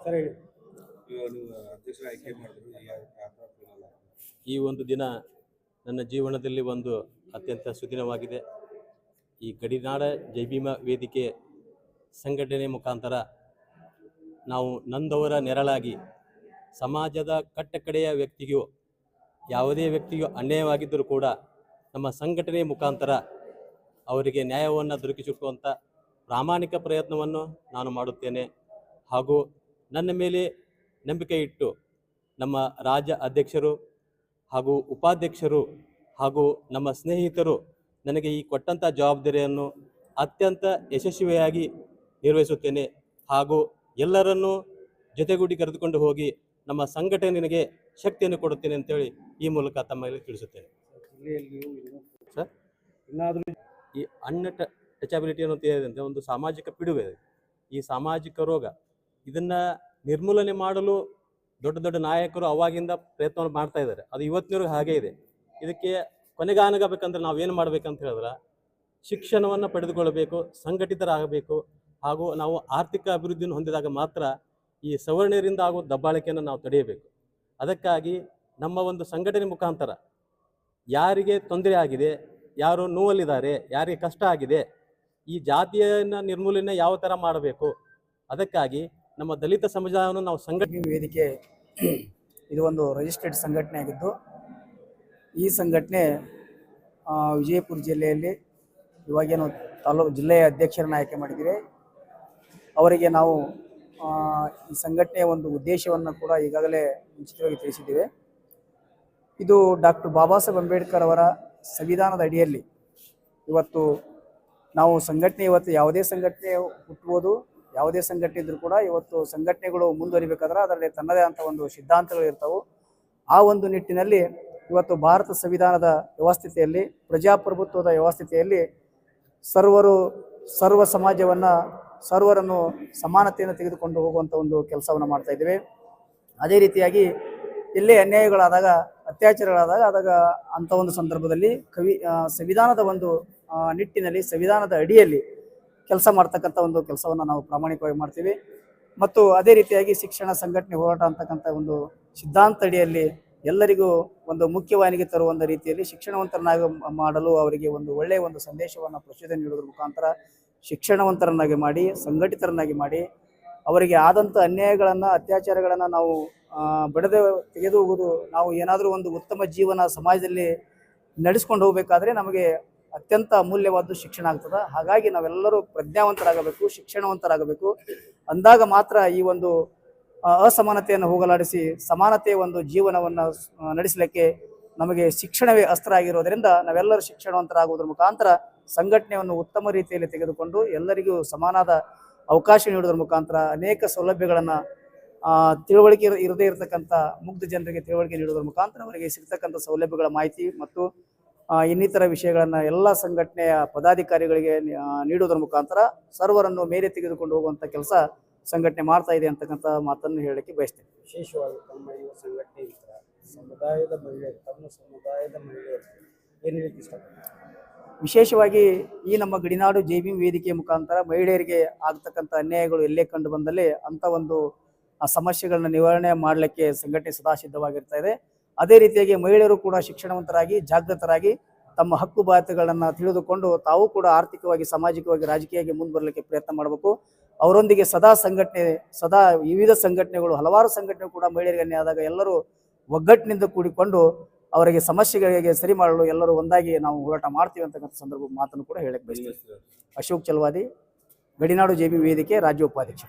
ಸರಿ. ಈ ಒಂದು ದಿನ ನನ್ನ ಜೀವನದಲ್ಲಿ ಒಂದು ಅತ್ಯಂತ ಸುದಿನವಾಗಿದೆ. ಈ ಗಡಿನಾಡ ಜೈ ಭೀಮ ವೇದಿಕೆ ಸಂಘಟನೆ ಮುಖಾಂತರ ನಾವು ನೊಂದವರ ನೆರಳಾಗಿ ಸಮಾಜದ ಕಟ್ಟಕಡೆಯ ವ್ಯಕ್ತಿಗೂ ಯಾವುದೇ ವ್ಯಕ್ತಿಗೂ ಅನ್ಯಾಯವಾಗಿದ್ದರೂ ಕೂಡ ನಮ್ಮ ಸಂಘಟನೆ ಮುಖಾಂತರ ಅವರಿಗೆ ನ್ಯಾಯವನ್ನು ದೊರಕಿಸಿಕೊಡುವಂಥ ಪ್ರಾಮಾಣಿಕ ಪ್ರಯತ್ನವನ್ನು ನಾನು ಮಾಡುತ್ತೇನೆ. ಹಾಗೂ ನನ್ನ ಮೇಲೆ ನಂಬಿಕೆ ಇಟ್ಟು ನಮ್ಮ ರಾಜ್ಯ ಅಧ್ಯಕ್ಷರು ಹಾಗೂ ಉಪಾಧ್ಯಕ್ಷರು ಹಾಗೂ ನಮ್ಮ ಸ್ನೇಹಿತರು ನನಗೆ ಈ ಕೊಟ್ಟಂಥ ಜವಾಬ್ದಾರಿಯನ್ನು ಅತ್ಯಂತ ಯಶಸ್ವಿಯಾಗಿ ನಿರ್ವಹಿಸುತ್ತೇನೆ. ಹಾಗೂ ಎಲ್ಲರನ್ನೂ ಜೊತೆಗೂಡಿ ಕರೆದುಕೊಂಡು ಹೋಗಿ ನಮ್ಮ ಸಂಘಟನೆಗೆ ಶಕ್ತಿಯನ್ನು ಕೊಡುತ್ತೇನೆ ಅಂತೇಳಿ ಈ ಮೂಲಕ ತಮ್ಮಲ್ಲಿ ತಿಳಿಸುತ್ತೇನೆ. ಸರ್, ಈ ಟಚಬಿಲಿಟಿ ಅನ್ನೋದು ಏನಿದೆ ಒಂದು ಸಾಮಾಜಿಕ ಪಿಡುಗೆ. ಈ ಸಾಮಾಜಿಕ ರೋಗ ಇದನ್ನು ನಿರ್ಮೂಲನೆ ಮಾಡಲು ದೊಡ್ಡ ದೊಡ್ಡ ನಾಯಕರು ಅವಾಗಿಂದ ಪ್ರಯತ್ನ ಮಾಡ್ತಾ ಇದ್ದಾರೆ. ಅದು ಇವತ್ತಿನವರೆಗೂ ಹಾಗೇ ಇದೆ. ಇದಕ್ಕೆ ಕೊನೆಗಾನಗಬೇಕಂದ್ರೆ ನಾವೇನು ಮಾಡಬೇಕಂತ ಹೇಳಿದ್ರೆ ಶಿಕ್ಷಣವನ್ನು ಪಡೆದುಕೊಳ್ಳಬೇಕು, ಸಂಘಟಿತರಾಗಬೇಕು. ಹಾಗೂ ನಾವು ಆರ್ಥಿಕ ಅಭಿವೃದ್ಧಿಯನ್ನು ಹೊಂದಿದಾಗ ಮಾತ್ರ ಈ ಸವರ್ಣೀಯರಿಂದ ಆಗುವ ದಬ್ಬಾಳಿಕೆಯನ್ನು ನಾವು ತಡೆಯಬೇಕು. ಅದಕ್ಕಾಗಿ ನಮ್ಮ ಒಂದು ಸಂಘಟನೆ ಮುಖಾಂತರ ಯಾರಿಗೆ ತೊಂದರೆ ಆಗಿದೆ, ಯಾರು ನೋವಲ್ಲಿದ್ದಾರೆ, ಯಾರಿಗೆ ಕಷ್ಟ ಆಗಿದೆ, ಈ ಜಾತಿಯನ್ನು ನಿರ್ಮೂಲನೆ ಯಾವ ಥರ ಮಾಡಬೇಕು, ಅದಕ್ಕಾಗಿ ನಮ್ಮ ದಲಿತ ಸಮುದಾಯವನ್ನು ನಾವು ಸಂಘಟನೆ ವೇದಿಕೆ ಇದು ಒಂದು ರಿಜಿಸ್ಟರ್ಡ್ ಸಂಘಟನೆ ಆಗಿದ್ದು, ಈ ಸಂಘಟನೆ ವಿಜಯಪುರ ಜಿಲ್ಲೆಯಲ್ಲಿ ಇವಾಗೇನು ಜಿಲ್ಲೆಯ ಅಧ್ಯಕ್ಷರನ್ನು ಆಯ್ಕೆ ಮಾಡಿದ್ದೀರಿ. ಅವರಿಗೆ ನಾವು ಈ ಸಂಘಟನೆಯ ಒಂದು ಉದ್ದೇಶವನ್ನು ಕೂಡ ಈಗಾಗಲೇ ಮುಂಚಿತವಾಗಿ ತಿಳಿಸಿದ್ದೇವೆ. ಇದು ಡಾಕ್ಟರ್ ಬಾಬಾ ಸಾಹೇಬ್ ಅಂಬೇಡ್ಕರ್ ಅವರ ಸಂವಿಧಾನದ ಅಡಿಯಲ್ಲಿ ಇವತ್ತು ನಾವು ಸಂಘಟನೆ ಇವತ್ತು ಯಾವುದೇ ಸಂಘಟನೆ ಹುಟ್ಟುವುದು, ಯಾವುದೇ ಸಂಘಟನೆ ಇದ್ರೂ ಕೂಡ ಇವತ್ತು ಸಂಘಟನೆಗಳು ಮುಂದುವರಿಬೇಕಾದ್ರೆ ಅದರಲ್ಲಿ ತನ್ನದೇ ಅಂತ ಒಂದು ಸಿದ್ಧಾಂತಗಳು ಇರ್ತವೆ. ಆ ಒಂದು ನಿಟ್ಟಿನಲ್ಲಿ ಇವತ್ತು ಭಾರತ ಸಂವಿಧಾನದ ವ್ಯವಸ್ಥೆಯಲ್ಲಿ, ಪ್ರಜಾಪ್ರಭುತ್ವದ ವ್ಯವಸ್ಥೆಯಲ್ಲಿ ಸರ್ವ ಸಮಾಜವನ್ನು, ಸರ್ವರನ್ನು ಸಮಾನತೆಯನ್ನು ತೆಗೆದುಕೊಂಡು ಹೋಗುವಂಥ ಒಂದು ಕೆಲಸವನ್ನು ಮಾಡ್ತಾ ಇದ್ದೇವೆ. ಅದೇ ರೀತಿಯಾಗಿ ಎಲ್ಲೇ ಅನ್ಯಾಯಗಳಾದಾಗ, ಅತ್ಯಾಚಾರಗಳಾದಾಗ ಅಂಥ ಒಂದು ಸಂದರ್ಭದಲ್ಲಿ ಸಂವಿಧಾನದ ಒಂದು ನಿಟ್ಟಿನಲ್ಲಿ, ಸಂವಿಧಾನದ ಅಡಿಯಲ್ಲಿ ಕೆಲಸ ಮಾಡ್ತಕ್ಕಂಥ ಒಂದು ಕೆಲಸವನ್ನು ನಾವು ಪ್ರಾಮಾಣಿಕವಾಗಿ ಮಾಡ್ತೀವಿ. ಮತ್ತು ಅದೇ ರೀತಿಯಾಗಿ ಶಿಕ್ಷಣ ಸಂಘಟನೆ ಹೋರಾಟ ಅಂತಕ್ಕಂಥ ಒಂದು ಸಿದ್ಧಾಂತ ಅಡಿಯಲ್ಲಿ ಎಲ್ಲರಿಗೂ ಒಂದು ಮುಖ್ಯವಾಹಿನಿಗೆ ತರುವಂಥ ರೀತಿಯಲ್ಲಿ ಶಿಕ್ಷಣವಂತರನ್ನಾಗಿ ಮಾಡಲು ಅವರಿಗೆ ಒಂದು ಒಳ್ಳೆಯ ಒಂದು ಸಂದೇಶವನ್ನು ಪ್ರಚೋದನೆ ನೀಡೋದ್ರ ಮುಖಾಂತರ ಶಿಕ್ಷಣವಂತರನ್ನಾಗಿ ಮಾಡಿ, ಸಂಘಟಿತರನ್ನಾಗಿ ಮಾಡಿ, ಅವರಿಗೆ ಆದಂಥ ಅನ್ಯಾಯಗಳನ್ನು, ಅತ್ಯಾಚಾರಗಳನ್ನು ನಾವು ತೆಗೆದು ಹೋಗೋದು, ನಾವು ಏನಾದರೂ ಒಂದು ಉತ್ತಮ ಜೀವನ ಸಮಾಜದಲ್ಲಿ ನಡೆಸ್ಕೊಂಡು ಹೋಗಬೇಕಾದ್ರೆ ನಮಗೆ ಅತ್ಯಂತ ಅಮೂಲ್ಯವಾದ ಶಿಕ್ಷಣ ಆಗ್ತದೆ. ಹಾಗಾಗಿ ನಾವೆಲ್ಲರೂ ಪ್ರಜ್ಞಾವಂತರಾಗಬೇಕು, ಶಿಕ್ಷಣವಂತರಾಗಬೇಕು. ಅಂದಾಗ ಮಾತ್ರ ಈ ಒಂದು ಅಸಮಾನತೆಯನ್ನು ಹೋಗಲಾಡಿಸಿ ಸಮಾನತೆಯ ಒಂದು ಜೀವನವನ್ನು ನಡೆಸಲಿಕ್ಕೆ ನಮಗೆ ಶಿಕ್ಷಣವೇ ಅಸ್ತ್ರ ಆಗಿರೋದರಿಂದ ನಾವೆಲ್ಲರೂ ಶಿಕ್ಷಣವಂತರಾಗುವುದರ ಮುಖಾಂತರ ಸಂಘಟನೆಯನ್ನು ಉತ್ತಮ ರೀತಿಯಲ್ಲಿ ತೆಗೆದುಕೊಂಡು ಎಲ್ಲರಿಗೂ ಸಮಾನದ ಅವಕಾಶ ನೀಡುವುದರ ಮುಖಾಂತರ ಅನೇಕ ಸೌಲಭ್ಯಗಳನ್ನು ತಿಳುವಳಿಕೆ ಇರದೇ ಇರತಕ್ಕಂಥ ಮುಗ್ಧ ಜನರಿಗೆ ತಿಳುವಳಿಕೆ ನೀಡುವುದರ ಮುಖಾಂತರ ಅವರಿಗೆ ಸಿಗ್ತಕ್ಕಂಥ ಸೌಲಭ್ಯಗಳ ಮಾಹಿತಿ ಮತ್ತು ಇನ್ನಿತರ ವಿಷಯಗಳನ್ನು ಎಲ್ಲ ಸಂಘಟನೆಯ ಪದಾಧಿಕಾರಿಗಳಿಗೆ ನೀಡುವುದರ ಮುಖಾಂತರ ಸರ್ವರನ್ನು ಮೇಲೆ ತೆಗೆದುಕೊಂಡು ಹೋಗುವಂಥ ಕೆಲಸ ಸಂಘಟನೆ ಮಾಡ್ತಾ ಇದೆ ಅಂತಕ್ಕಂಥ ಮಾತನ್ನು ಹೇಳಲಿಕ್ಕೆ ಬಯಸ್ತೇನೆ. ವಿಶೇಷವಾಗಿ ತಮ್ಮ ಈ ಸಂಘಟನೆಯಿಂದ ಸಮುದಾಯದ ಮಹಿಳೆಯರು ಏನು ಹೇಳಕ್ಕೆ ಇಷ್ಟಪಡ್ತಾರೆ? ವಿಶೇಷವಾಗಿ ಈ ನಮ್ಮ ಗಡಿನಾಡು ಜೈ ಭೀಮ್ ವೇದಿಕೆಯ ಮುಖಾಂತರ ಮಹಿಳೆಯರಿಗೆ ಆಗ್ತಕ್ಕಂಥ ಅನ್ಯಾಯಗಳು ಎಲ್ಲೇ ಕಂಡು ಬಂದಲ್ಲಿ ಅಂಥ ಒಂದು ಸಮಸ್ಯೆಗಳನ್ನ ನಿವಾರಣೆ ಮಾಡಲಿಕ್ಕೆ ಸಂಘಟನೆ ಸದಾ ಸಿದ್ಧವಾಗಿರ್ತಾ ಇದೆ. ಅದೇ ರೀತಿಯಾಗಿ ಮಹಿಳೆಯರು ಕೂಡ ಶಿಕ್ಷಣವಂತರಾಗಿ, ಜಾಗೃತರಾಗಿ ತಮ್ಮ ಹಕ್ಕು ಬಾಧ್ಯತೆಗಳನ್ನು ತಿಳಿದುಕೊಂಡು ತಾವು ಕೂಡ ಆರ್ಥಿಕವಾಗಿ, ಸಾಮಾಜಿಕವಾಗಿ, ರಾಜಕೀಯವಾಗಿ ಮುಂದೆ ಬರಲಿಕ್ಕೆ ಪ್ರಯತ್ನ ಮಾಡಬೇಕು. ಅವರೊಂದಿಗೆ ಸದಾ ವಿವಿಧ ಸಂಘಟನೆಗಳು, ಹಲವಾರು ಸಂಘಟನೆಗಳು ಕೂಡ ಮಹಿಳೆಯರಿಗೆ ಅನ್ಯಾಯ ಆದಾಗ ಎಲ್ಲರೂ ಒಗ್ಗಟ್ಟಿನಿಂದ ಕೂಡಿಕೊಂಡು ಅವರಿಗೆ ಸಮಸ್ಯೆಗಳಿಗೆ ಸರಿ ಮಾಡಲು ಎಲ್ಲರೂ ಒಂದಾಗಿ ನಾವು ಹೋರಾಟ ಮಾಡ್ತೀವಿ ಅಂತಕ್ಕಂಥ ಸಂದರ್ಭ ಮಾತನ್ನು ಕೂಡ ಹೇಳಕ್ಕೆ ಬಯಸ್ತೀವಿ. ಅಶೋಕ್ ಚಲವಾದಿ, ಗಡಿನಾಡು ಜೆ ಬಿ ವೇದಿಕೆ ರಾಜ್ಯ ಉಪಾಧ್ಯಕ್ಷ.